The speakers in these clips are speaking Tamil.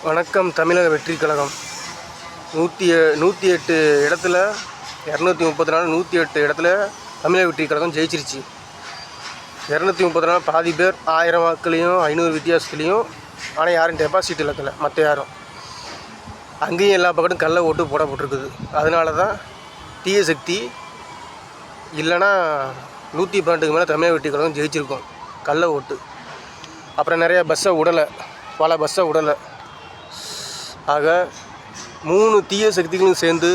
வணக்கம். தமிழக வெற்றி கழகம் 108 இடத்துல 234 108 இடத்துல தமிழக வெற்றி கழகம் ஜெயிச்சிருச்சு. 234 பாதி பேர் 1000 வாக்குலேயும் 500 வித்தியாசத்துலேயும். ஆனால் யாரும் டெபாசிட் இழக்கலை. மற்ற யாரும் அங்கேயும் எல்லா பக்கத்தும் கள்ள ஓட்டு போடப்பட்டிருக்குது. அதனால தான் தீய சக்தி இல்லைன்னா 112க்கு மேலே தமிழக வெற்றி கழகம் ஜெயிச்சிருக்கோம். கள்ள ஓட்டு. அப்புறம் நிறையா பஸ்ஸை விடலை, பல பஸ்ஸை விடலை. ஆக 3 தீய சக்திகளும் சேர்ந்து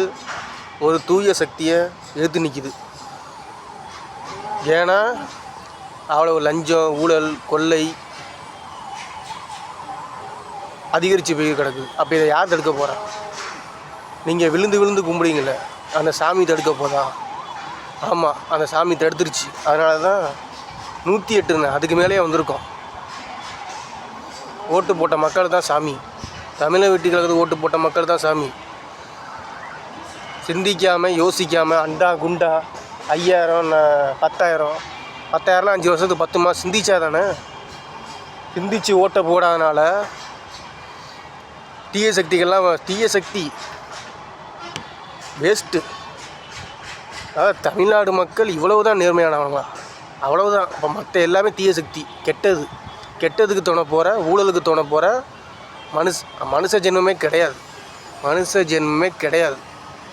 ஒரு தூய சக்தியை எதிர்த்து நிற்கிது. ஏன்னா அவ்வளோ லஞ்சம், ஊழல், கொள்ளை அதிகரித்து போய் கிடக்குது. அப்போ இதை யார் தடுக்க போகிறா? நீங்கள் விழுந்து விழுந்து கும்பிடுங்கள, அந்த சாமி தடுக்க போதா? ஆமாம், அந்த சாமி தடுத்துருச்சு. அதனால தான் 108 அதுக்கு மேலேயே வந்திருக்கோம். ஓட்டு போட்ட மக்கள் தான் சாமி. தமிழக வெற்றி கழகத்துக்கு ஓட்டு போட்ட மக்கள் தான் சாமி. சிந்திக்காமல் யோசிக்காமல் அண்டா குண்டா 5000 10,000 5 வருஷத்துக்கு 10 மாதம் சிந்திச்சா தானே. சிந்திச்சு ஓட்டை போடாதனால தீய சக்திகள்லாம் தீய சக்தி வேஸ்ட்டு. அதாவது தமிழ்நாடு மக்கள் இவ்வளவு தான் நேர்மையானவங்களா? அவ்வளவுதான். இப்போ மற்ற எல்லாமே தீய சக்தி, கெட்டதுக்கு தோண போகிற, ஊழலுக்கு தோண போகிற மனுஷ ஜென்மமே கிடையாது.